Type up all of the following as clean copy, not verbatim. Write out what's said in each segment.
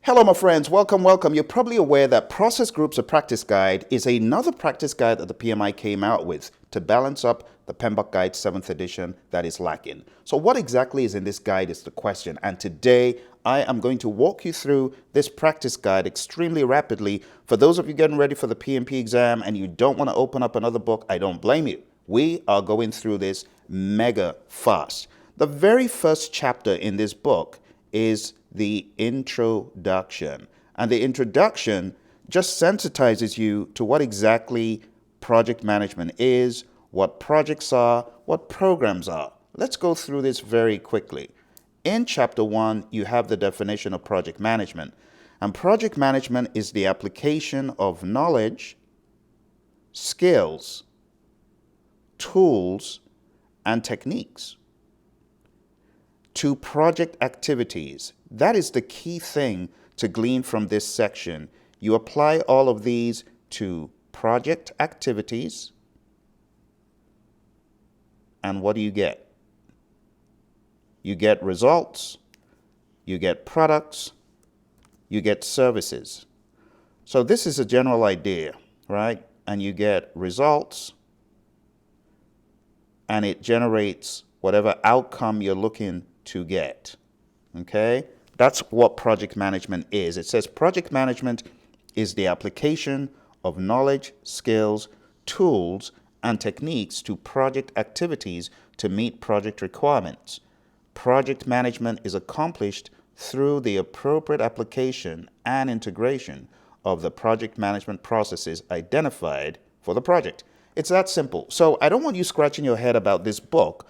Hello, my friends. Welcome, welcome. You're probably aware that Process Groups, a practice guide, is another practice guide that the PMI came out with to balance up the PMBOK Guide 7th edition that is lacking. So what exactly is in this guide is the question. And today I am going to walk you through this practice guide extremely rapidly. For those of you getting ready for the PMP exam and you don't want to open up another book, I don't blame you. We are going through this mega fast. The very first chapter in this book is the introduction. And the introduction just sensitizes you to what exactly project management is, what projects are, what programs are. Let's go through this very quickly. In chapter 1, you have the definition of project management. And project management is the application of knowledge, skills, tools, and techniques to project activities. That is the key thing to glean from this section. You apply all of these to project activities, and what do you get? You get results, you get products, you get services. So this is a general idea, right? And you get results, and it generates whatever outcome you're looking to get. Okay? That's what project management is. It says project management is the application of knowledge, skills, tools, and techniques to project activities to meet project requirements. Project management is accomplished through the appropriate application and integration of the project management processes identified for the project. It's that simple. So I don't want you scratching your head about this book.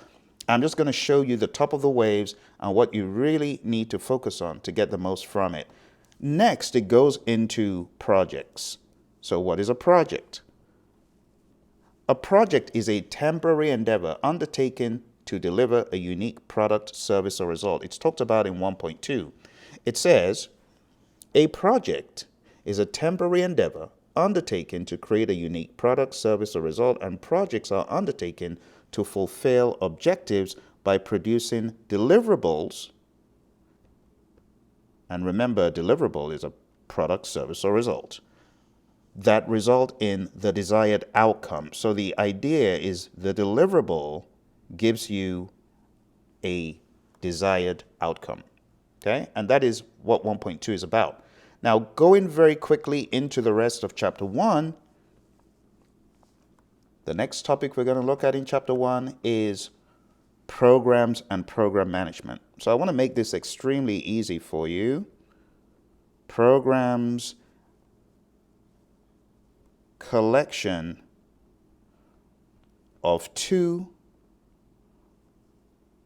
I'm just going to show you the top of the waves and what you really need to focus on to get the most from it. Next, it goes into projects. So what is a project? A project is a temporary endeavor undertaken to deliver a unique product, service, or result. It's talked about in 1.2. It says, a project is a temporary endeavor undertaken to create a unique product, service, or result, and projects are undertaken to fulfill objectives by producing deliverables. And remember, a deliverable is a product, service, or result that result in the desired outcome. So the idea is the deliverable gives you a desired outcome. Okay? And that is what 1.2 is about. Now, going very quickly into the rest of chapter 1, the next topic we're going to look at in chapter 1 is programs and program management. So I want to make this extremely easy for you. Programs, collection of 2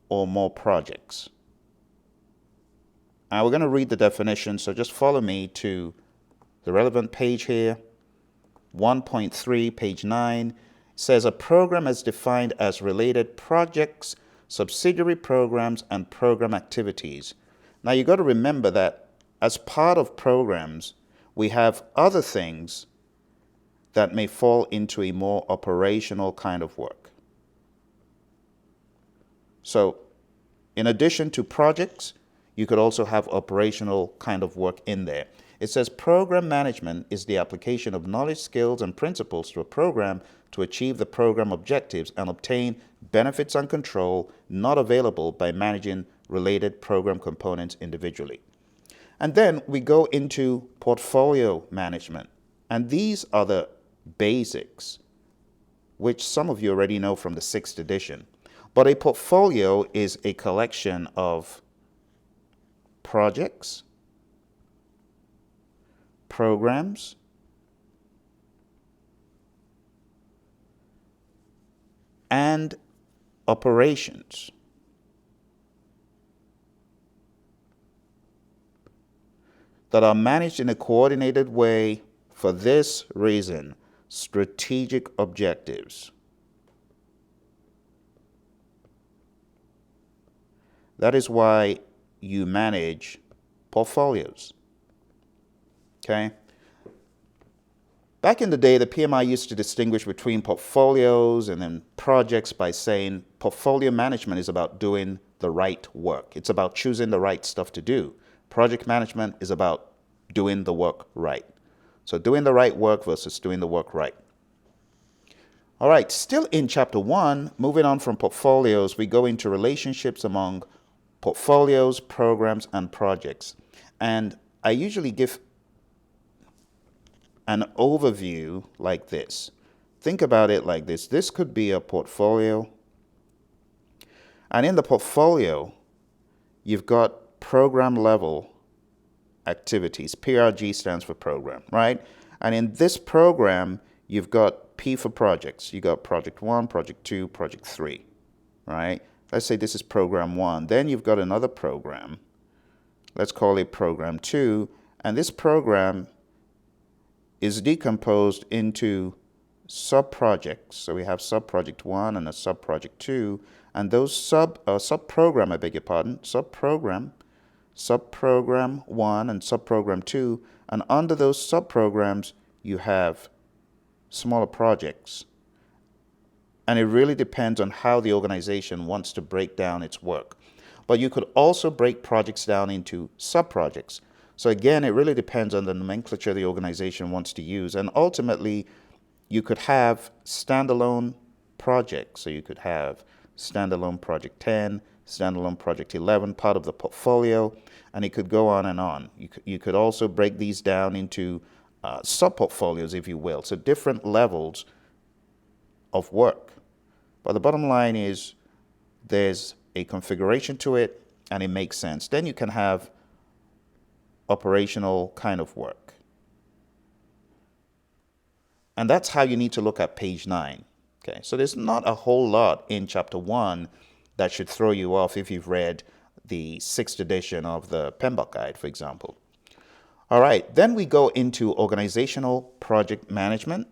or more projects. Now we're going to read the definition, so just follow me to the relevant page here. 1.3, page 9. Says a program is defined as related projects, subsidiary programs, and program activities. Now you got to remember that as part of programs, we have other things that may fall into a more operational kind of work. So in addition to projects, you could also have operational kind of work in there. It says program management is the application of knowledge, skills, and principles to a program to achieve the program objectives and obtain benefits and control not available by managing related program components individually. And then we go into portfolio management. And these are the basics, which some of you already know from the 6th edition. But a portfolio is a collection of projects, programs, and operations that are managed in a coordinated way for this reason: strategic objectives. That is why you manage portfolios. Okay? Back in the day, the PMI used to distinguish between portfolios and then projects by saying portfolio management is about doing the right work. It's about choosing the right stuff to do. Project management is about doing the work right. So doing the right work versus doing the work right. All right, still in chapter 1, moving on from portfolios, we go into relationships among portfolios, programs, and projects. And I usually give an overview like this. Think about it like this. This could be a portfolio. And in the portfolio, you've got program level activities. PRG stands for program, right? And in this program, you've got P for projects. You got project 1, project 2, project 3, right? Let's say this is program 1. Then you've got another program. Let's call it program 2. And this program is decomposed into sub-projects. So we have sub-project 1 and a sub-project 2. And those sub-program, I beg your pardon, sub-program 1 and sub-program 2. And under those sub-programs, you have smaller projects. And it really depends on how the organization wants to break down its work. But you could also break projects down into sub-projects. So again, it really depends on the nomenclature the organization wants to use. And ultimately, you could have standalone projects. So you could have standalone project 10, standalone project 11, part of the portfolio, and it could go on and on. You could also break these down into sub-portfolios, if you will. So different levels of work. But the bottom line is there's a configuration to it and it makes sense. Then you can have operational kind of work. And that's how you need to look at page 9. Okay, so there's not a whole lot in chapter 1 that should throw you off if you've read the 6th edition of the PMBOK guide, for example. All right, then we go into organizational project management.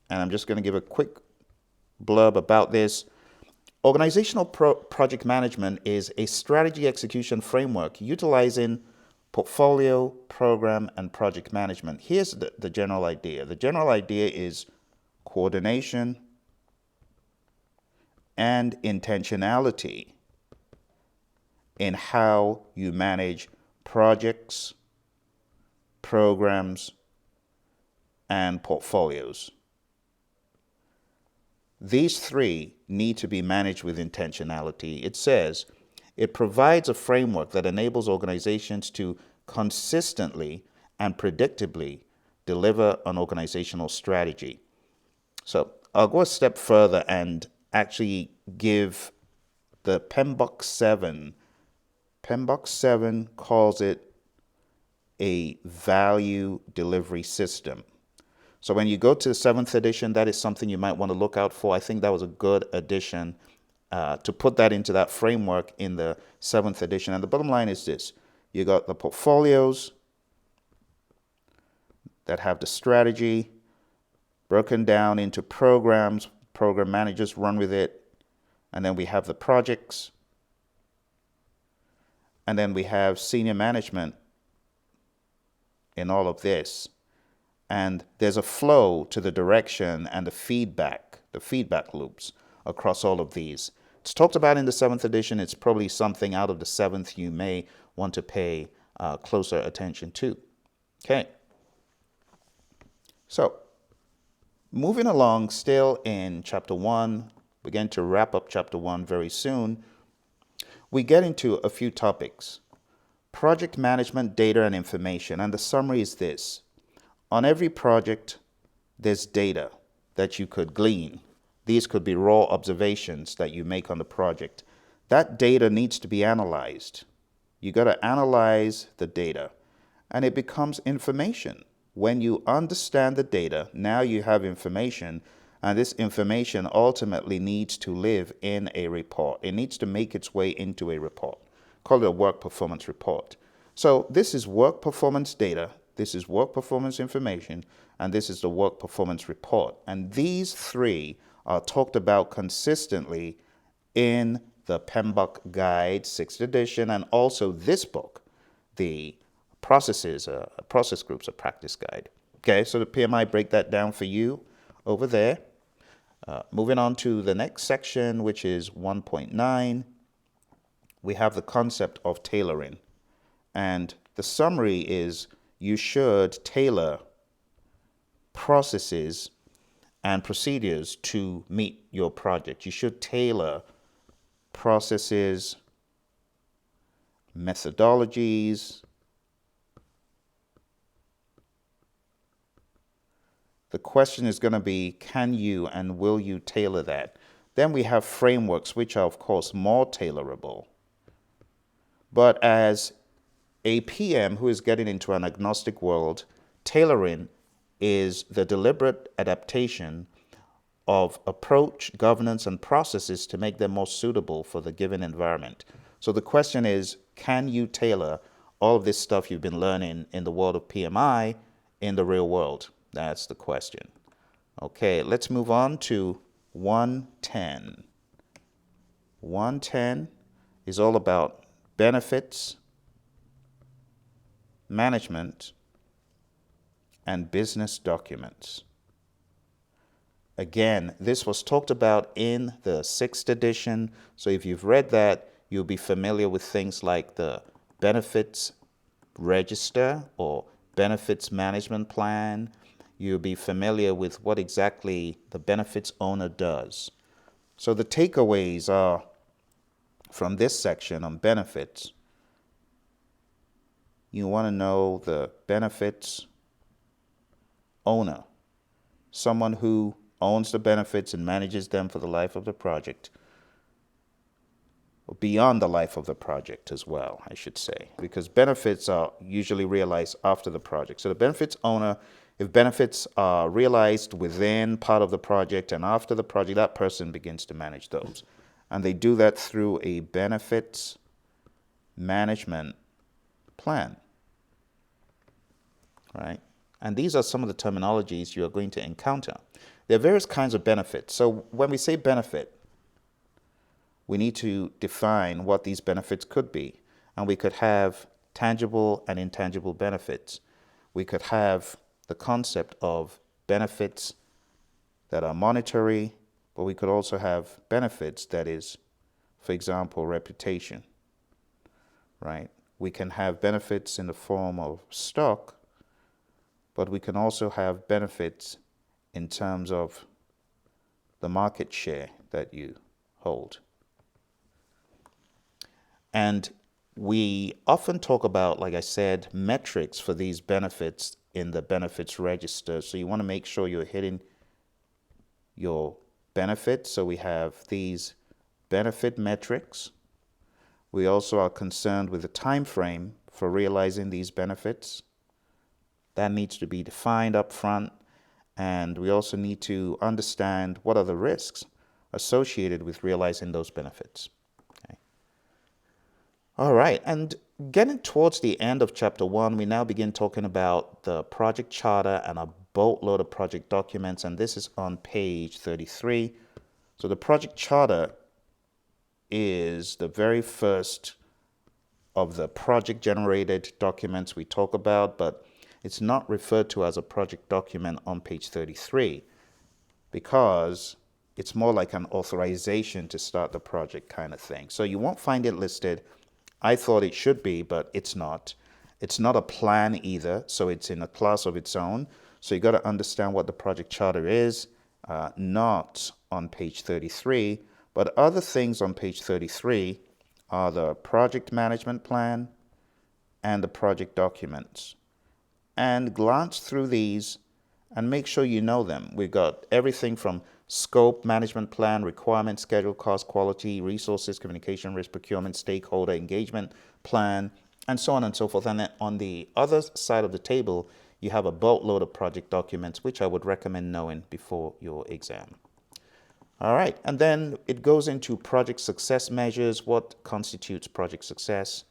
And I'm just going to give a quick blurb about this. Organizational project management is a strategy execution framework utilizing portfolio, program, and project management. Here's the general idea. The general idea is coordination and intentionality in how you manage projects, programs, and portfolios. These three need to be managed with intentionality. It says it provides a framework that enables organizations to consistently and predictably deliver an organizational strategy. So I'll go a step further and actually give the PMBOK 7. PMBOK 7 calls it a value delivery system. So when you go to the 7th edition, that is something you might want to look out for. I think that was a good addition to put that into that framework in the 7th edition. And the bottom line is this. You got the portfolios that have the strategy broken down into programs. Program managers run with it. And then we have the projects. And then we have senior management in all of this. And there's a flow to the direction and the feedback loops across all of these. It's talked about in the 7th edition. It's probably something out of the 7th you may want to pay closer attention to. Okay. So moving along, still in chapter 1, we're going to wrap up chapter 1 very soon. We get into a few topics. Project management, data, and information. And the summary is this. On every project, there's data that you could glean. These could be raw observations that you make on the project. That data needs to be analyzed. You got to analyze the data, and it becomes information. When you understand the data, now you have information, and this information ultimately needs to live in a report. It needs to make its way into a report. Call it a work performance report. So this is work performance data. This is work performance information, and this is the work performance report. And these three are talked about consistently in the PMBOK Guide, 6th edition, and also this book, the Process Groups, a Practice Guide. Okay, so the PMI break that down for you over there. Moving on to the next section, which is 1.9, we have the concept of tailoring. And the summary is you should tailor processes and procedures to meet your project. You should tailor processes, methodologies. The question is going to be, can you and will you tailor that? Then we have frameworks, which are, of course, more tailorable. But as a PM who is getting into an agnostic world, tailoring is the deliberate adaptation of approach, governance, and processes to make them more suitable for the given environment. So the question is, can you tailor all of this stuff you've been learning in the world of PMI in the real world? That's the question. Okay, let's move on to 110. 110 is all about benefits, management, and business documents. Again, this was talked about in the 6th edition, so if you've read that, you'll be familiar with things like the benefits register or benefits management plan. You'll be familiar with what exactly the benefits owner does. So the takeaways are from this section on benefits. You want to know the benefits owner, someone who owns the benefits and manages them for the life of the project, or beyond the life of the project as well, I should say, because benefits are usually realized after the project. So the benefits owner, if benefits are realized within part of the project and after the project, that person begins to manage those. And they do that through a benefits management plan, right? And these are some of the terminologies you are going to encounter. There are various kinds of benefits. So when we say benefit, we need to define what these benefits could be. And we could have tangible and intangible benefits. We could have the concept of benefits that are monetary, but we could also have benefits that is, for example, reputation, right? We can have benefits in the form of stock, but we can also have benefits in terms of the market share that you hold. And we often talk about, like I said, metrics for these benefits in the benefits register. So you want to make sure you're hitting your benefits. So we have these benefit metrics. We also are concerned with the time frame for realizing these benefits. That needs to be defined up front. And we also need to understand what are the risks associated with realizing those benefits. Okay. All right, and getting towards the end of chapter 1, we now begin talking about the project charter and a boatload of project documents, and this is on page 33. So the project charter is the very first of the project-generated documents we talk about, but it's not referred to as a project document on page 33 because it's more like an authorization to start the project kind of thing. So you won't find it listed. I thought it should be, but it's not. It's not a plan either, so it's in a class of its own. So you got to understand what the project charter is, not on page 33, but other things on page 33 are the project management plan and the project documents. And glance through these and make sure you know them. We've got everything from scope, management plan, requirement, schedule, cost, quality, resources, communication, risk, procurement, stakeholder engagement plan, and so on and so forth. And then on the other side of the table, you have a boatload of project documents, which I would recommend knowing before your exam. All right, and then it goes into project success measures, what constitutes project success.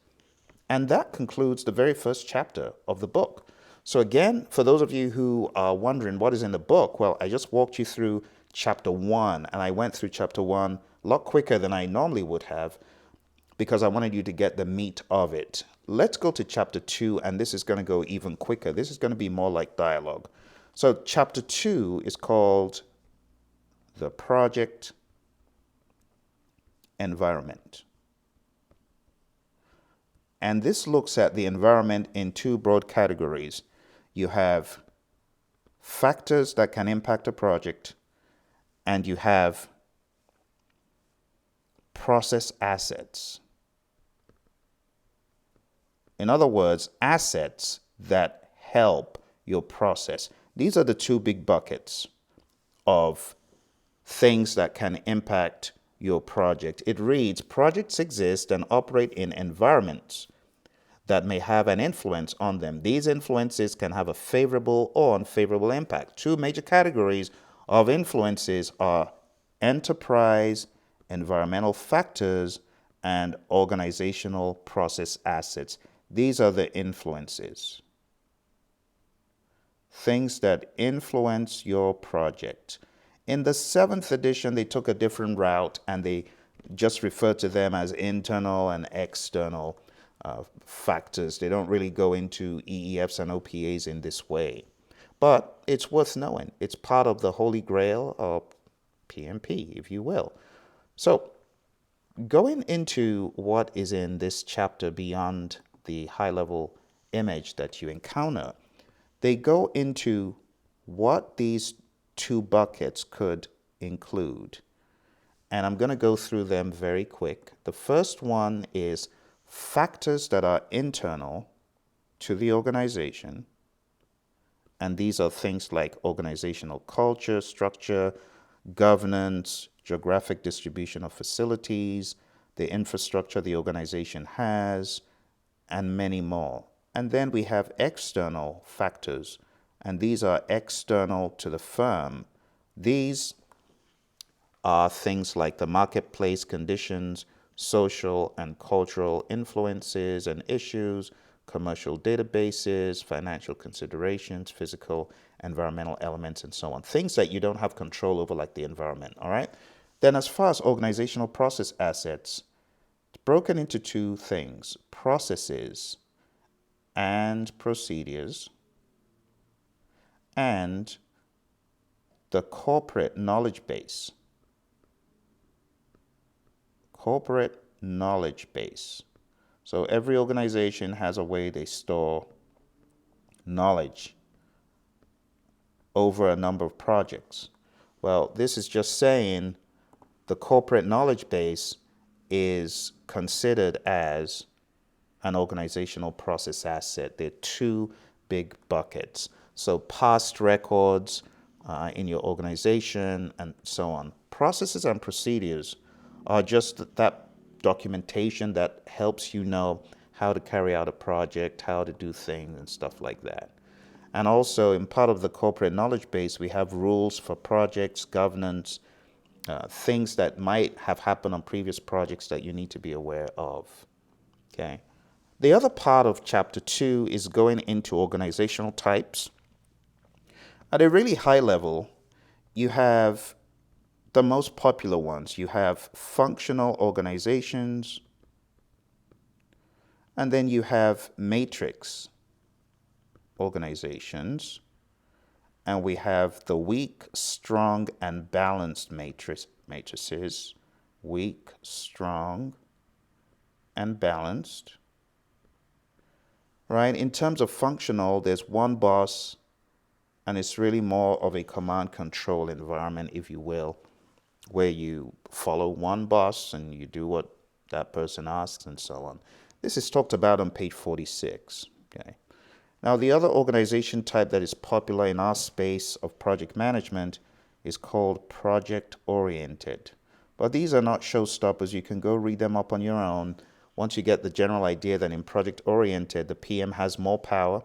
And that concludes the very first chapter of the book. So again, for those of you who are wondering what is in the book, well, I just walked you through chapter 1, and I went through chapter 1 a lot quicker than I normally would have because I wanted you to get the meat of it. Let's go to chapter 2, and this is going to go even quicker. This is going to be more like dialogue. So chapter 2 is called the project environment. And this looks at the environment in two broad categories. You have factors that can impact a project, and you have process assets. In other words, assets that help your process. These are the two big buckets of things that can impact your project. It reads, projects exist and operate in environments that may have an influence on them. These influences can have a favorable or unfavorable impact. Two major categories of influences are enterprise, environmental factors, and organizational process assets. These are the influences. Things that influence your project. In the 7th edition, they took a different route and they just refer to them as internal and external factors. They don't really go into EEFs and OPAs in this way. But it's worth knowing. It's part of the holy grail of PMP, if you will. So, going into what is in this chapter beyond the high-level image that you encounter, they go into what these two buckets could include. And I'm going to go through them very quick. The first one is factors that are internal to the organization. And these are things like organizational culture, structure, governance, geographic distribution of facilities, the infrastructure the organization has, and many more. And then we have external factors, and these are external to the firm. These are things like the marketplace conditions, social and cultural influences and issues, commercial databases, financial considerations, physical, environmental elements, and so on. Things that you don't have control over, like the environment, all right? Then as far as organizational process assets, it's broken into two things: processes and procedures, and the corporate knowledge base. Corporate knowledge base. So every organization has a way they store knowledge over a number of projects. Well, this is just saying the corporate knowledge base is considered as an organizational process asset. There are two big buckets. So past records in your organization and so on. Processes and procedures are just that documentation that helps you know how to carry out a project, how to do things and stuff like that. And also in part of the corporate knowledge base, we have rules for projects, governance, things that might have happened on previous projects that you need to be aware of. Okay. The other part of chapter 2 is going into organizational types. At a really high level, you have the most popular ones. You have functional organizations, and then you have matrix organizations, and we have the weak, strong, and balanced matrices. Weak, strong, and balanced. Right? In terms of functional, there's one boss, and it's really more of a command control environment, if you will, where you follow one boss and you do what that person asks and so on. This is talked about on page 46. Okay. Now, the other organization type that is popular in our space of project management is called project-oriented. But these are not showstoppers. You can go read them up on your own. Once you get the general idea that in project-oriented, the PM has more power.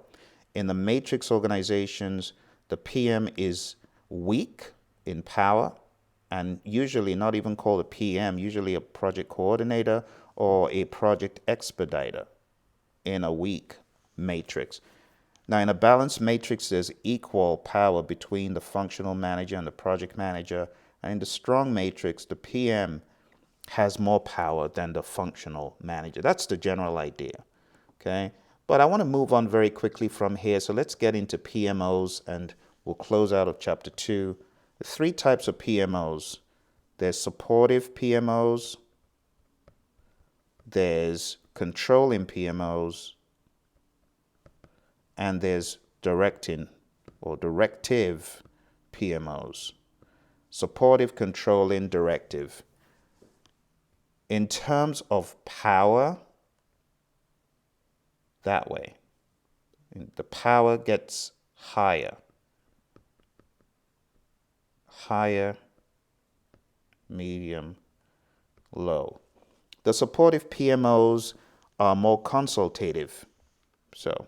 In the matrix organizations, the PM is weak in power and usually not even called a PM, usually a project coordinator or a project expediter in a weak matrix. Now, in a balanced matrix, there's equal power between the functional manager and the project manager. And in the strong matrix, the PM has more power than the functional manager. That's the general idea, okay? But I want to move on very quickly from here. So let's get into PMOs, and we'll close out of chapter 2. There's 3 types of PMOs. There's supportive PMOs, there's controlling PMOs, and there's directing or directive PMOs. Supportive, controlling, directive. In terms of power, that way, the power gets higher. Higher, medium, low. The supportive PMOs are more consultative. So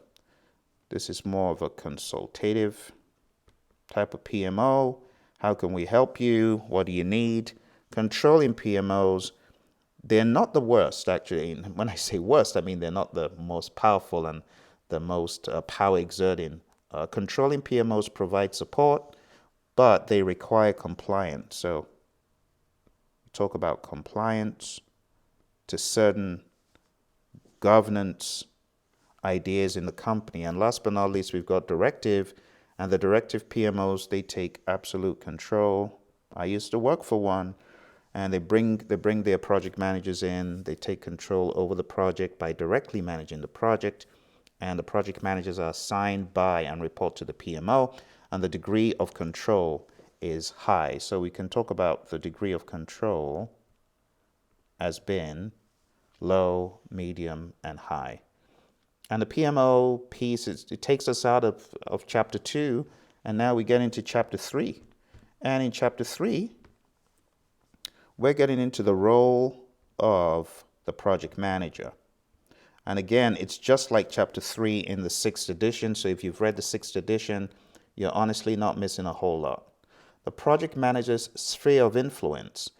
this is more of a consultative type of PMO. How can we help you? What do you need? Controlling PMOs, they're not the worst, actually. When I say worst, I mean they're not the most powerful and the most power exerting. Controlling PMOs provide support, but they require compliance. So talk about compliance to certain governance ideas in the company. And last but not least, we've got directive, and the directive PMOs, they take absolute control. I used to work for one, and they bring their project managers in. They take control over the project by directly managing the project, and the project managers are assigned by and report to the PMO, and the degree of control is high. So we can talk about the degree of control as being low, medium, and high. And the PMO piece, it takes us out of chapter 2, and now we get into chapter 3. And in chapter 3, we're getting into the role of the project manager. And again, it's just like chapter 3 in the 6th edition. So if you've read the 6th edition, you're honestly not missing a whole lot. The project manager's sphere of influence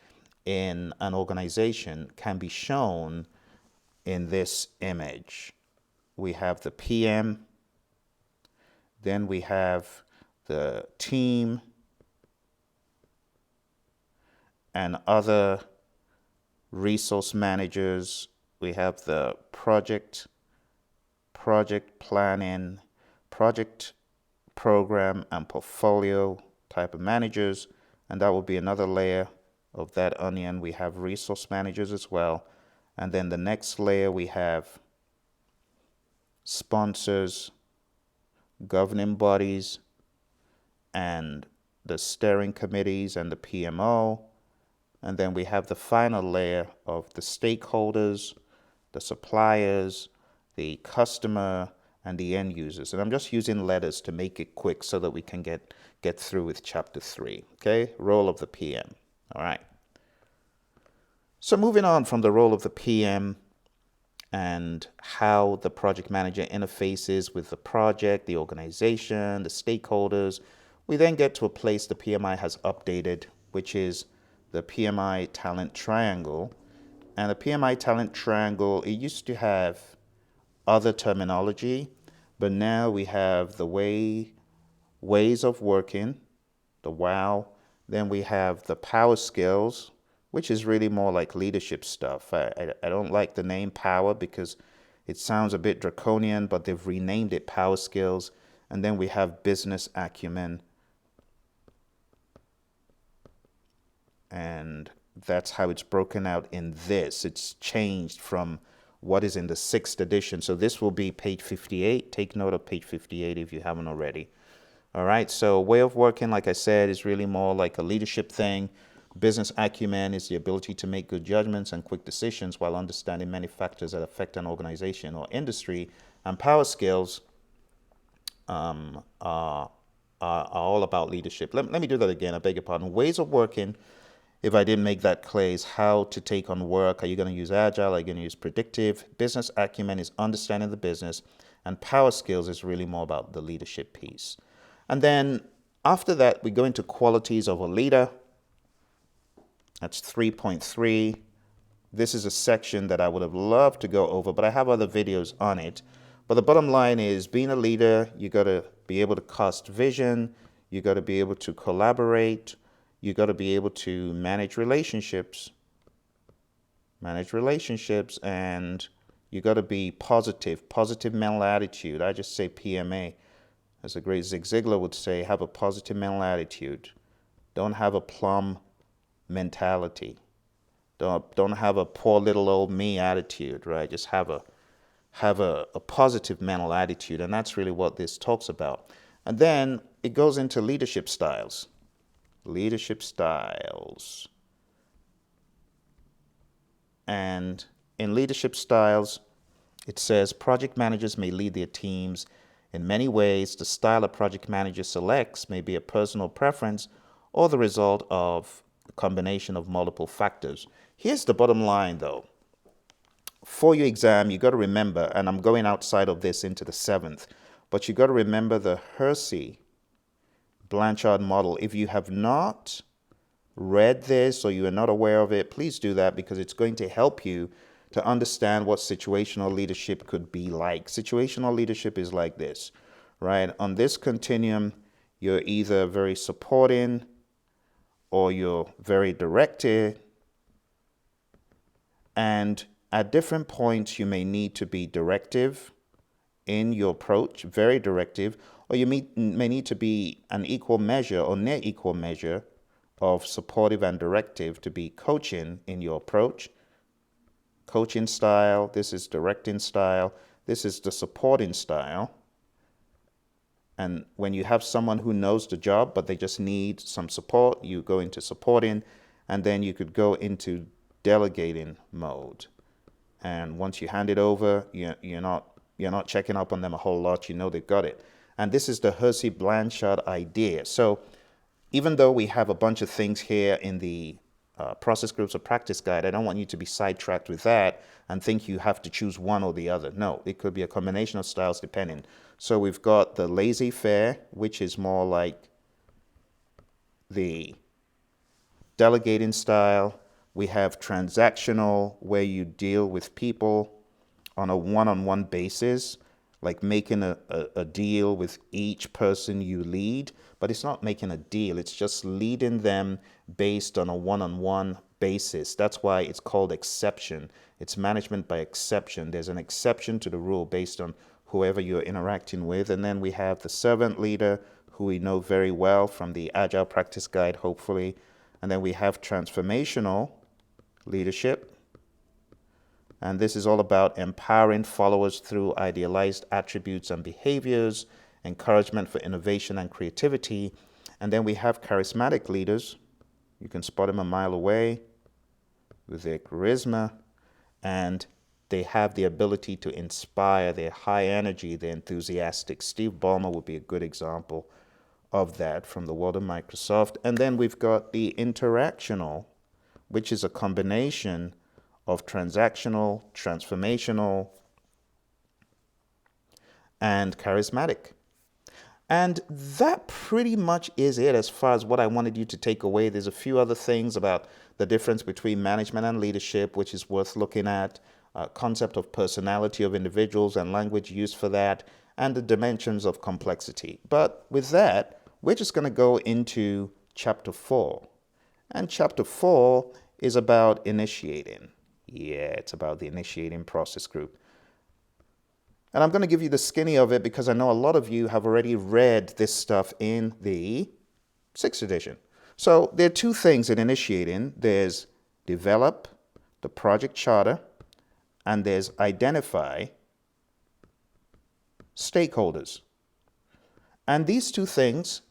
in an organization can be shown in this image. We have the PM, then we have the team and other resource managers. We have the project planning, project program and portfolio type of managers, and that will be another layer of that onion. We have resource managers as well, and then the next layer we have sponsors, governing bodies, and the steering committees and the PMO. And then we have the final layer of the stakeholders, the suppliers, the customer, and the end users. And I'm just using letters to make it quick so that we can get through with chapter 3. Okay, role of the PM. All right. So moving on from the role of the PM and how the project manager interfaces with the project, the organization, the stakeholders, we then get to a place the PMI has updated, which is the PMI talent triangle. And the PMI talent triangle, it used to have other terminology, but now we have the ways of working, the WOW. Then we have the power skills, which is really more like leadership stuff. I don't like the name power because it sounds a bit draconian, but they've renamed it power skills. And then we have business acumen. And that's how it's broken out in this. It's changed from what is in the 6th edition. So this will be page 58. Take note of page 58 if you haven't already. All right, so way of working, like I said, is really more like a leadership thing. Business acumen is the ability to make good judgments and quick decisions while understanding many factors that affect an organization or industry. And power skills are all about leadership. Let me do that again. I beg your pardon. Ways of working, if I didn't make that clear, is how to take on work. Are you going to use agile? Are you going to use predictive? Business acumen is understanding the business. And power skills is really more about the leadership piece. And then after that, we go into qualities of a leader. That's 3.3. This is a section that I would have loved to go over, but I have other videos on it. But the bottom line is, being a leader, you got to be able to cast vision. You got to be able to collaborate. You got to be able to manage relationships. And you got to be positive mental attitude. I just say PMA. As the great Zig Ziglar would say, have a positive mental attitude. Don't have a plum mentality. Don't have a poor little old me attitude, right? Just have a positive mental attitude, and that's really what this talks about. And then it goes into leadership styles. Leadership styles. And in leadership styles, it says project managers may lead their teams in many ways. The style a project manager selects may be a personal preference or the result of a combination of multiple factors. Here's the bottom line, though. For your exam, you got to remember, and I'm going outside of this into the seventh, but you got to remember the Hersey Blanchard model. If you have not read this or you are not aware of it, please do that, because it's going to help you to understand what situational leadership could be like. Situational leadership is like this, right? On this continuum, you're either very supporting or you're very directed. And at different points, you may need to be directive in your approach, very directive, or you may need to be an equal measure or near equal measure of supportive and directive to be coaching in your approach. Coaching style, this is directing style, this is the supporting style. And when you have someone who knows the job, but they just need some support, you go into supporting, and then you could go into delegating mode. And once you hand it over, you're not checking up on them a whole lot. You know they've got it. And this is the Hersey Blanchard idea. So even though we have a bunch of things here in the process groups or practice guide, I don't want you to be sidetracked with that and think you have to choose one or the other. No, it could be a combination of styles depending. So we've got the laissez-faire, which is more like the delegating style. We have transactional, where you deal with people on a one-on-one basis, like making a deal with each person you lead. But it's not making a deal, it's just leading them based on a one-on-one basis. That's why it's called exception. It's management by exception. There's an exception to the rule based on whoever you're interacting with. And then we have the servant leader, who we know very well from the Agile Practice Guide, hopefully. And then we have transformational leadership. And this is all about empowering followers through idealized attributes and behaviors, encouragement for innovation and creativity. And then we have charismatic leaders. You can spot them a mile away with their charisma, and they have the ability to inspire. They're high energy, they're enthusiastic. Steve Ballmer would be a good example of that from the world of Microsoft. And then we've got the interactional, which is a combination of transactional, transformational, and charismatic. And that pretty much is it as far as what I wanted you to take away. There's a few other things about the difference between management and leadership, which is worth looking at, concept of personality of individuals and language used for that, and the dimensions of complexity. But with that, we're just going to go into chapter 4. And chapter 4 is about initiating. Yeah, it's about the initiating process group. And I'm going to give you the skinny of it because I know a lot of you have already read this stuff in the 6th edition. So there are two things in initiating. There's develop the project charter, and there's identify stakeholders. And these two things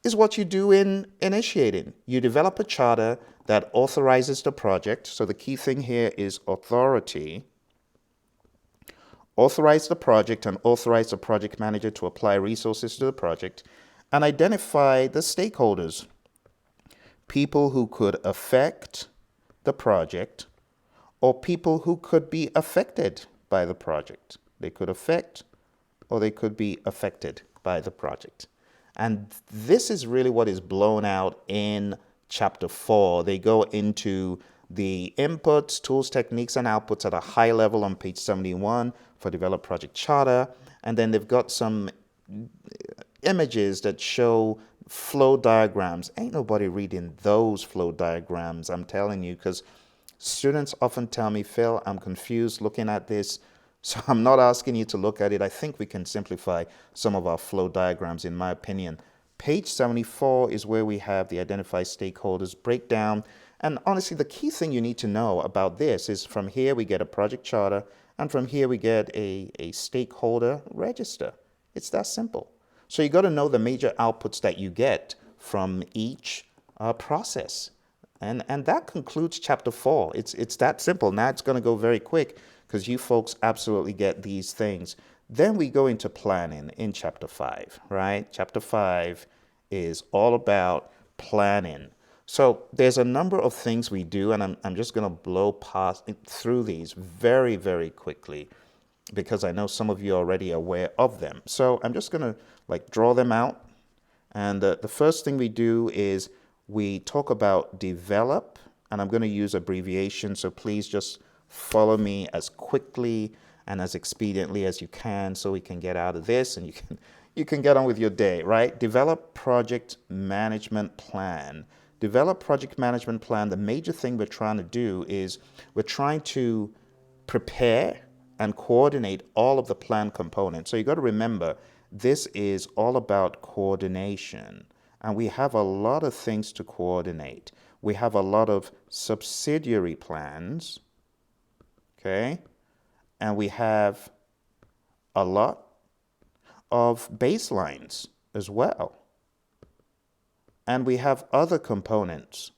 is what you do in initiating. You develop a charter that authorizes the project. So the key thing here is authority. Authorize the project and authorize the project manager to apply resources to the project, and identify the stakeholders, people who could affect the project or people who could be affected by the project. They could affect or they could be affected by the project. And this is really what is blown out in chapter 4. They go into the inputs, tools, techniques, and outputs at a high level on page 71 for Develop Project Charter. And then they've got some images that show flow diagrams. Ain't nobody reading those flow diagrams, I'm telling you, because students often tell me, Phil, I'm confused looking at this. So I'm not asking you to look at it. I think we can simplify some of our flow diagrams, in my opinion. Page 74 is where we have the identify stakeholders breakdown. And honestly, the key thing you need to know about this is from here we get a project charter, and from here we get a stakeholder register. It's that simple. So you got to know the major outputs that you get from each process. And that concludes chapter 4. It's that simple. Now it's going to go very quick because you folks absolutely get these things. Then we go into planning in chapter 5, right? Chapter 5 is all about planning. So there's a number of things we do, and I'm just going to blow past through these very, very quickly because I know some of you are already aware of them. So I'm just going to like draw them out. And the first thing we do is we talk about develop, and I'm going to use abbreviation, so please just follow me as quickly and as expediently as you can so we can get out of this and you can get on with your day, right? Develop project management plan. Develop project management plan. The major thing we're trying to do is we're trying to prepare and coordinate all of the plan components. So you got to remember, this is all about coordination. And we have a lot of things to coordinate. We have a lot of subsidiary plans, okay? And we have a lot of baselines as well. And we have other components.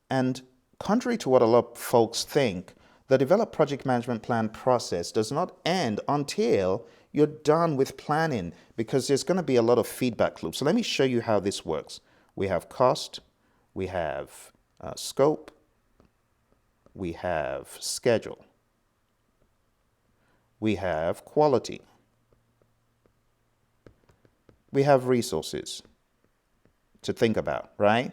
And contrary to what a lot of folks think, the develop project management plan process does not end until you're done with planning, because there's going to be a lot of feedback loops. So let me show you how this works. We have cost, we have scope, we have schedule, we have quality, we have resources to think about, right?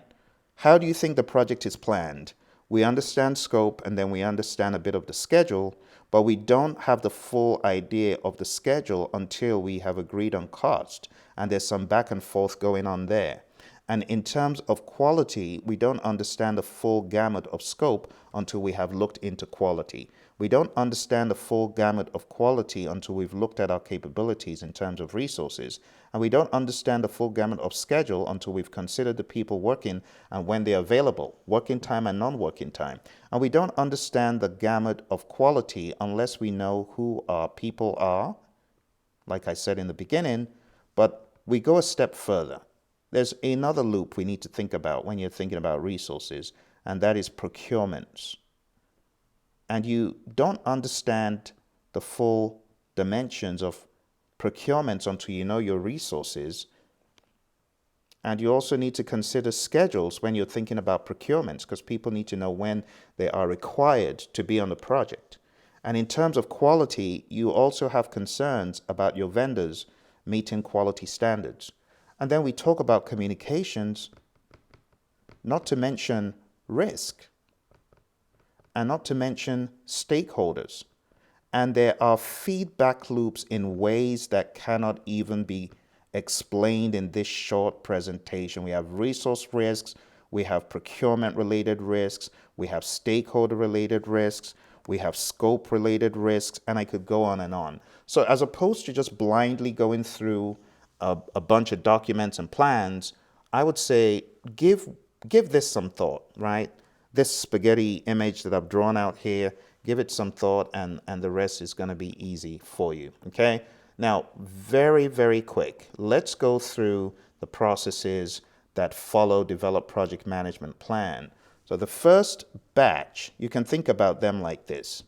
How do you think the project is planned? We understand scope and then we understand a bit of the schedule, but we don't have the full idea of the schedule until we have agreed on cost. And there's some back and forth going on there. And in terms of quality, we don't understand the full gamut of scope until we have looked into quality. We don't understand the full gamut of quality until we've looked at our capabilities in terms of resources. And we don't understand the full gamut of schedule until we've considered the people working and when they're available, working time and non-working time. And we don't understand the gamut of quality unless we know who our people are, like I said in the beginning, but we go a step further. There's another loop we need to think about when you're thinking about resources, and that is procurements. And you don't understand the full dimensions of procurements until you know your resources. And you also need to consider schedules when you're thinking about procurements, because people need to know when they are required to be on the project. And in terms of quality, you also have concerns about your vendors meeting quality standards. And then we talk about communications, not to mention risk, and not to mention stakeholders. And there are feedback loops in ways that cannot even be explained in this short presentation. We have resource risks, we have procurement related risks, we have stakeholder related risks, we have scope related risks, and I could go on and on. So as opposed to just blindly going through a bunch of documents and plans, I would say give this some thought, right? This spaghetti image that I've drawn out here, give it some thought, and the rest is going to be easy for you, okay? Now, very, very quick, let's go through the processes that follow develop project management plan. So the first batch, you can think about them like this.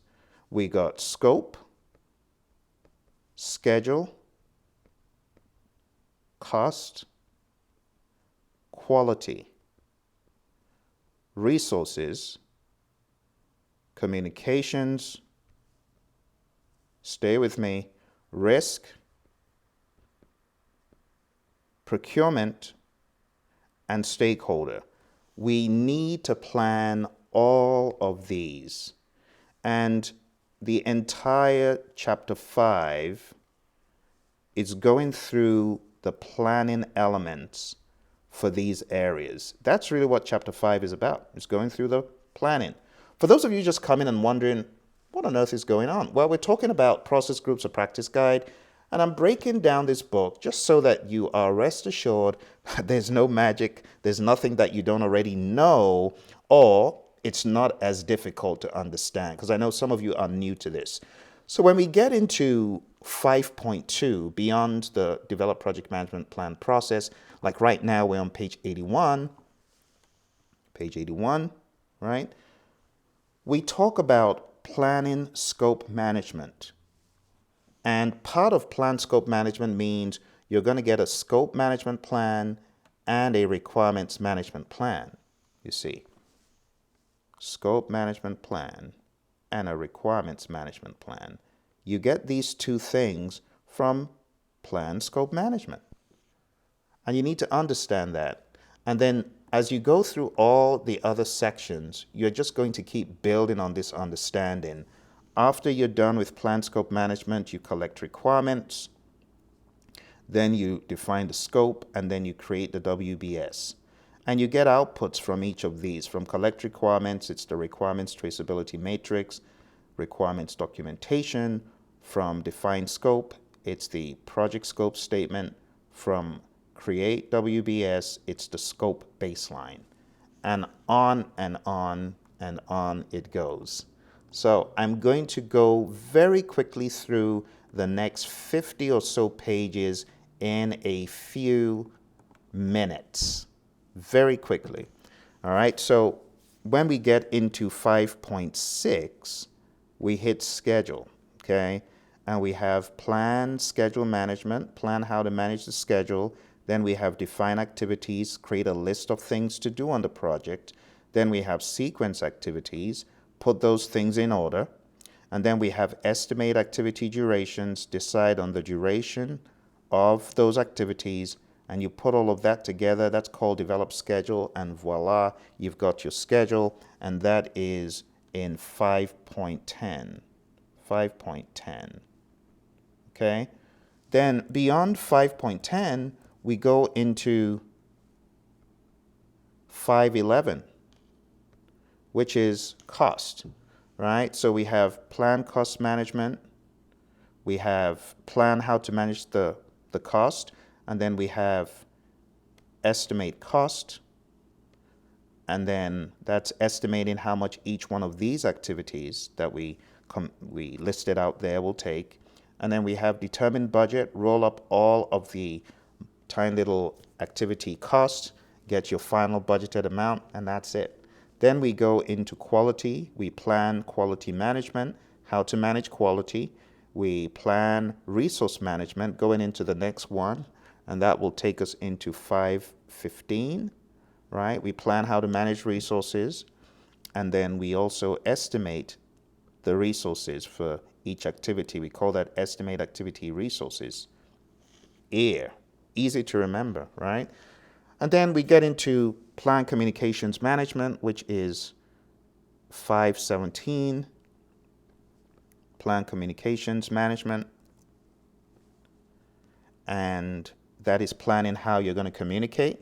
We got scope, schedule, cost, quality, resources, communications, stay with me, risk, procurement, and stakeholder. We need to plan all of these. And the entire chapter 5 is going through the planning elements for these areas. That's really what chapter 5 is about. It's going through the planning. For those of you just coming and wondering, what on earth is going on? Well, we're talking about process groups, a practice guide, And I'm breaking down this book just so that you are rest assured there's no magic, there's nothing that you don't already know, or it's not as difficult to understand, because I know some of you are new to this. So when we get into 5.2, beyond the develop project management plan process, like right now we're on page 81, right? We talk about planning scope management. And part of plan scope management means you're going to get a scope management plan and a requirements management plan, you see. Scope management plan and a requirements management plan. You get these two things from plan scope management. And you need to understand that. And then as you go through all the other sections, you're just going to keep building on this understanding. After you're done with plan scope management, you collect requirements, then you define the scope, and then you create the WBS. And you get outputs from each of these. From collect requirements, it's the requirements traceability matrix, requirements documentation. From define scope, it's the project scope statement. From create WBS, it's the scope baseline. And on and on and on it goes. So I'm going to go very quickly through the next 50 or so pages in a few minutes. Very quickly. All right, so when we get into 5.6, we hit schedule, okay? And we have plan schedule management, plan how to manage the schedule. Then we have define activities, create a list of things to do on the project. Then we have sequence activities, put those things in order. And then we have estimate activity durations, decide on the duration of those activities, and you put all of that together. That's called develop schedule, and voila, you've got your schedule, and that is in 5.10. 5.10. Okay? Then beyond 5.10, we go into 5.11, which is cost, right? So we have plan cost management, we have plan how to manage the cost, and then we have estimate cost, and then that's estimating how much each one of these activities that we listed out there will take. And then we have determine budget, roll up all of the tiny little activity costs, get your final budgeted amount, and that's it. Then we go into quality. We plan quality management, how to manage quality. We plan resource management, going into the next one, and that will take us into 5.15, right? We plan how to manage resources, and then we also estimate the resources for each activity. We call that estimate activity resources. Easy to remember, right? And then we get into plan communications management, which is 5.17, plan communications management. And that is planning how you're going to communicate.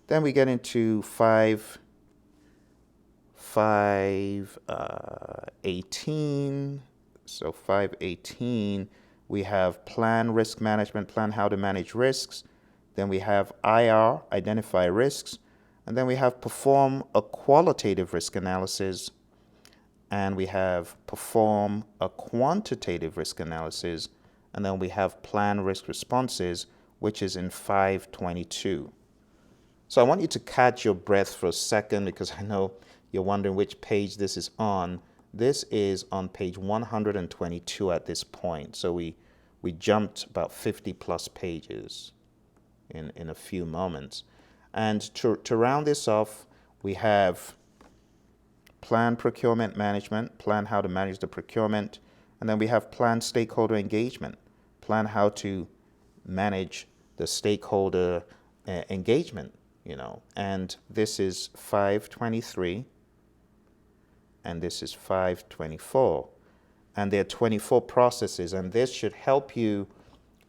Then we get into 5.18. So 5.18, we have plan risk management, plan how to manage risks. Then we have IR, identify risks. And then we have perform a qualitative risk analysis. And we have perform a quantitative risk analysis. And then we have plan risk responses, which is in 5.22. So I want you to catch your breath for a second, because I know you're wondering which page this is on. This is on page 122 at this point. So we jumped about 50 plus pages in a few moments. And to round this off, we have plan procurement management, plan how to manage the procurement. And then we have plan stakeholder engagement, plan how to manage the stakeholder engagement, and this is 5.23, and this is 5.24, and there are 24 processes, and this should help you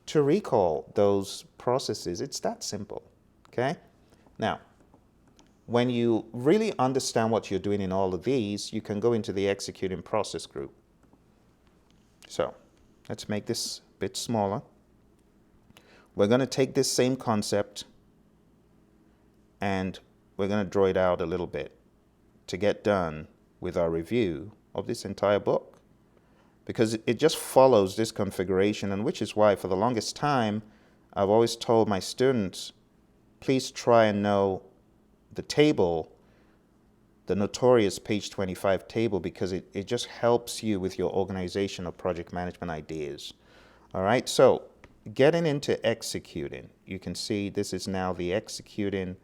to recall those processes. It's that simple, okay? Now, when you really understand what you're doing in all of these, you can go into the executing process group. So let's make this a bit smaller. we're going to take this same concept and we're going to draw it out a little bit to get done with our review of this entire book, because it just follows this configuration, and which is why for the longest time I've always told my students, please try and know the table, the notorious page 25 table, because it just helps you with your organization of project management ideas. All right, so getting into executing, you can see this is now the executing.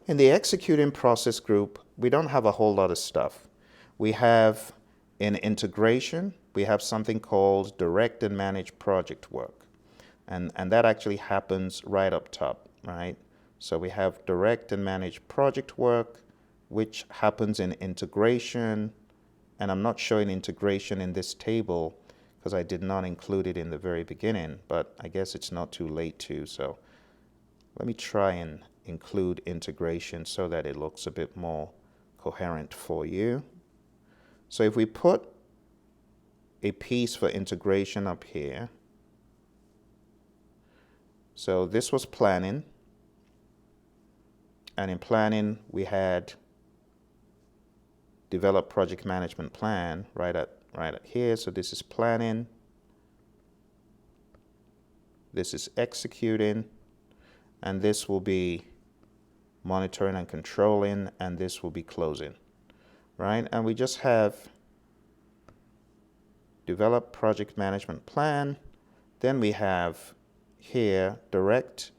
In the executing process group, we don't have a whole lot of stuff. We have in integration, we have something called direct and manage project work. And that actually happens right up top, right? So we have direct and manage project work, which happens in integration. And I'm not showing integration in this table because I did not include it in the very beginning, but I guess it's not too late to. So let me try and include integration so that it looks a bit more coherent for you. So if we put a piece for integration up here, so this was planning, and in planning we had develop project management plan right at here. So this is planning, this is executing, and this will be monitoring and controlling, and this will be closing, right? And we just have develop project management plan. Then we have here direct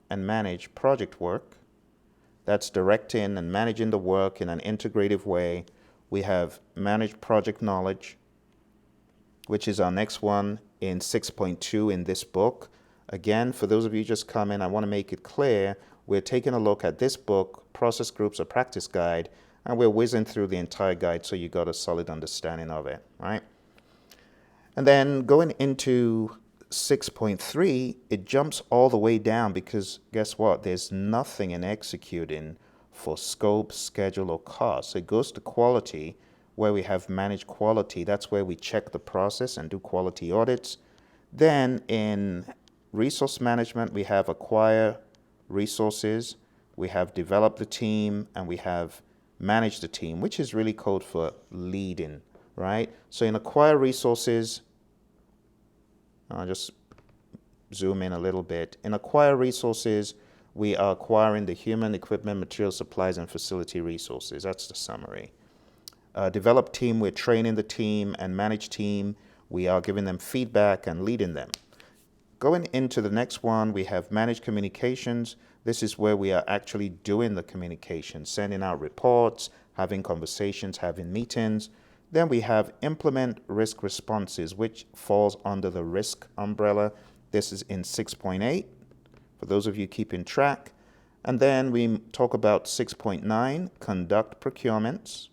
and manage project work. That's directing and managing the work in an integrative way. We have manage project knowledge, which is our next one in 6.2 in this book. Again, for those of you just come in, I want to make it clear, we're taking a look at this book, Process Groups, a Practice Guide, and we're whizzing through the entire guide so you got a solid understanding of it, right? And then going into 6.3, it jumps all the way down because guess what? There's nothing in executing for scope, schedule, or cost. So it goes to quality, where we have managed quality. That's where we check the process and do quality audits. Then in resource management, we have acquire resources, we have develop the team, and we have manage the team, which is really code for leading, right? So in acquire resources, I'll just zoom in a little bit. In acquire resources, we are acquiring the human, equipment, material, supplies, and facility resources. That's the summary. Develop team, we're training the team, and manage team, we are giving them feedback and leading them. Going into the next one, we have manage communications. This is where we are actually doing the communication, sending out reports, having conversations, having meetings. Then we have implement risk responses, which falls under the risk umbrella. This is in 6.8, for those of you keeping track. And then we talk about 6.9, conduct procurements.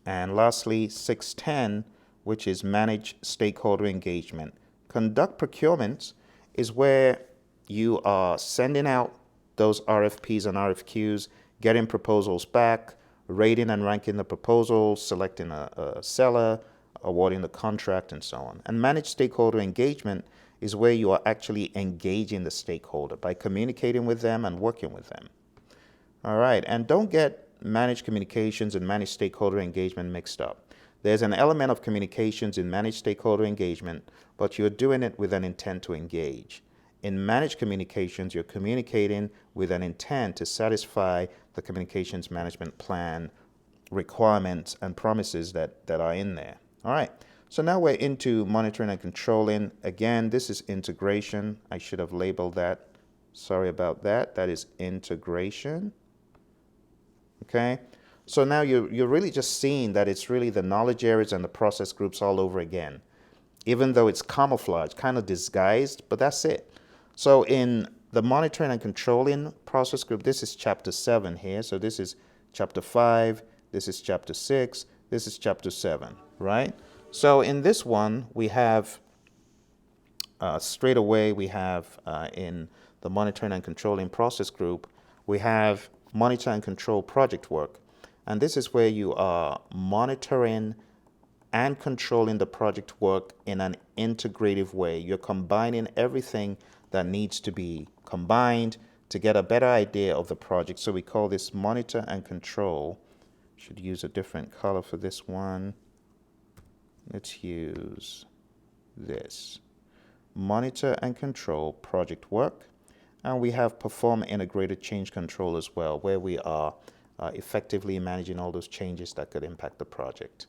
And lastly, 6.10, which is manage stakeholder engagement. Conduct procurements is where you are sending out those RFPs and RFQs, getting proposals back, rating and ranking the proposals, selecting a seller, awarding the contract, and so on. And manage stakeholder engagement is where you are actually engaging the stakeholder by communicating with them and working with them. All right, and don't get managed communications and managed stakeholder engagement mixed up. There's an element of communications in managed stakeholder engagement, but you're doing it with an intent to engage. In managed communications, you're communicating with an intent to satisfy the communications management plan requirements and promises that are in there. All right, so now we're into monitoring and controlling. Again, this is integration. I should have labeled that. Sorry about that. That is integration. Okay, so now you're really just seeing that it's really the knowledge areas and the process groups all over again, even though it's camouflaged, kind of disguised, but that's it. So in the monitoring and controlling process group, this is chapter 7 here. So this is chapter 5, this is chapter 6, this is chapter 7, right? So in this one, we have straight away, we have in the monitoring and controlling process group, we have monitor and control project work. And this is where you are monitoring and controlling the project work in an integrative way. You're combining everything that needs to be combined to get a better idea of the project. So we call this monitor and control. Should use a different color for this one. Let's use this. Monitor and control project work. And we have perform integrated change control as well, where we are effectively managing all those changes that could impact the project.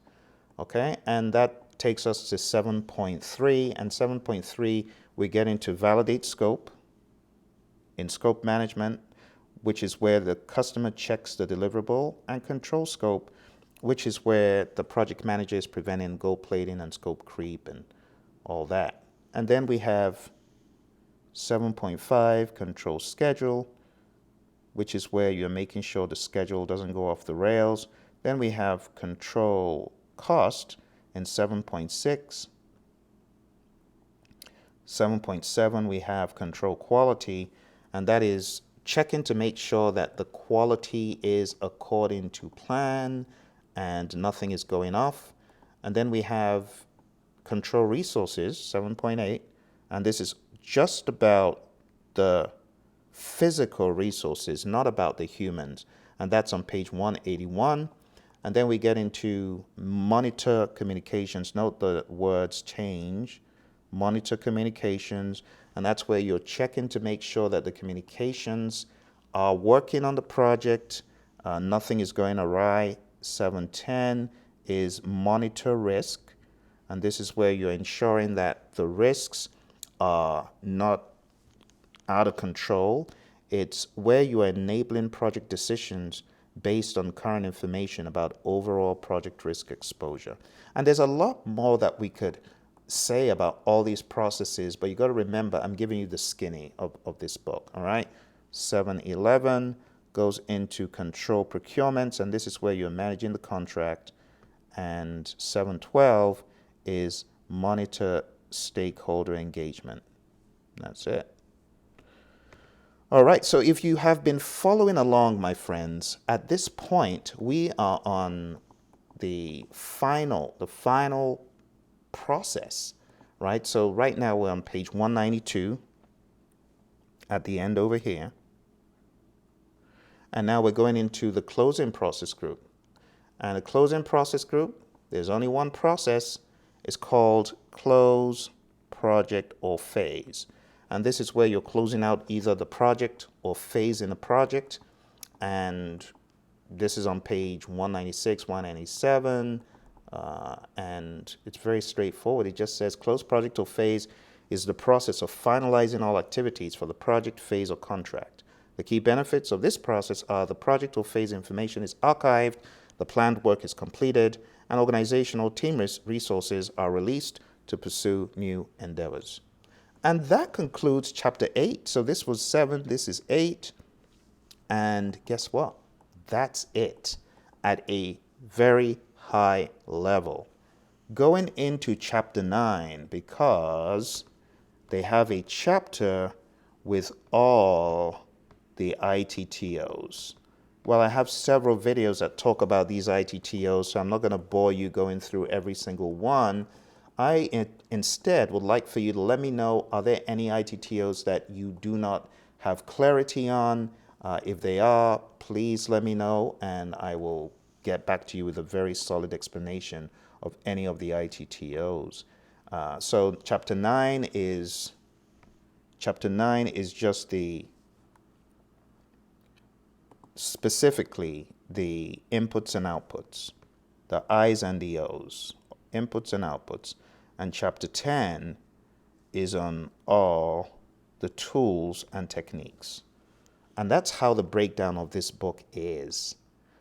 Okay, and that takes us to 7.3. And 7.3, we get into validate scope in scope management, which is where the customer checks the deliverable, and control scope, which is where the project manager is preventing gold plating and scope creep and all that. And then we have 7.5, control schedule, which is where you're making sure the schedule doesn't go off the rails. Then we have control cost in 7.6. 7.7, we have control quality, and that is checking to make sure that the quality is according to plan and nothing is going off. And then we have control resources, 7.8, and this is just about the physical resources, not about the humans, and that's on page 181. And then we get into monitor communications. Note the words change. Monitor communications, and that's where you're checking to make sure that the communications are working on the project, nothing is going awry. 7.10 is monitor risk, and this is where you're ensuring that the risks are not out of control. It's where you are enabling project decisions based on current information about overall project risk exposure. And there's a lot more that we could say about all these processes, but you got to remember, I'm giving you the skinny of this book, all right? 7.11 goes into control procurements, and this is where you're managing the contract. And 7.12 is monitor stakeholder engagement. That's it. All right, so if you have been following along, my friends, at this point, we are on the final process, right? So right now we're on page 192 at the end over here. And now we're going into the closing process group. And the closing process group, there's only one process. It's called close, project, or phase. And this is where you're closing out either the project or phase in the project. And this is on page 196, 197. And it's very straightforward. It just says close project or phase is the process of finalizing all activities for the project, phase, or contract. The key benefits of this process are the project or phase information is archived, the planned work is completed, and organizational team resources are released to pursue new endeavors. And that concludes chapter 8. So this was 7, this is 8. And guess what? That's it at a very high level. Going into chapter 9, because they have a chapter with all the ITTOs. Well, I have several videos that talk about these ITTOs, so I'm not going to bore you going through every single one. I instead would like for you to let me know, are there any ITTOs that you do not have clarity on? If they are, please let me know, and I will get back to you with a very solid explanation of any of the ITTOs. So chapter 9 is just the specifically the inputs and outputs, the I's and the O's, inputs and outputs. And chapter 10 is on all the tools and techniques. And that's how the breakdown of this book is.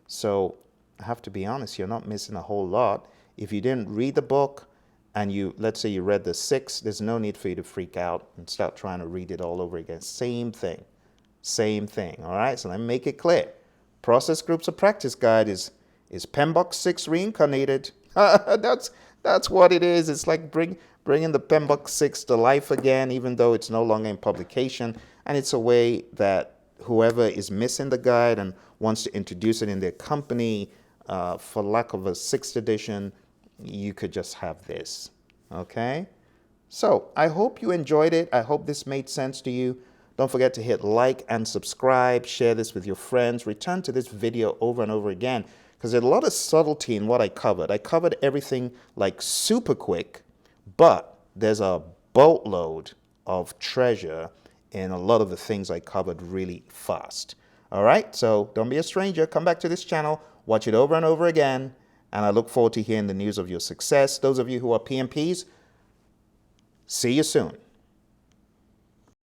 So I have to be honest, you're not missing a whole lot. If you didn't read the book and let's say you read the 6, there's no need for you to freak out and start trying to read it all over again. Same thing. All right, so let me make it clear. Process Groups of Practice Guide is PMBOK 6 reincarnated. That's what it is. It's like bringing the PMBOK 6 to life again, even though it's no longer in publication. And it's a way that whoever is missing the guide and wants to introduce it in their company for lack of a 6th edition, you could just have this, okay? So I hope you enjoyed it. I hope this made sense to you. Don't forget to hit like and subscribe, share this with your friends, return to this video over and over again, because there's a lot of subtlety in what I covered. I covered everything like super quick, but there's a boatload of treasure in a lot of the things I covered really fast. All right, so don't be a stranger. Come back to this channel, watch it over and over again, and I look forward to hearing the news of your success. Those of you who are PMPs, see you soon.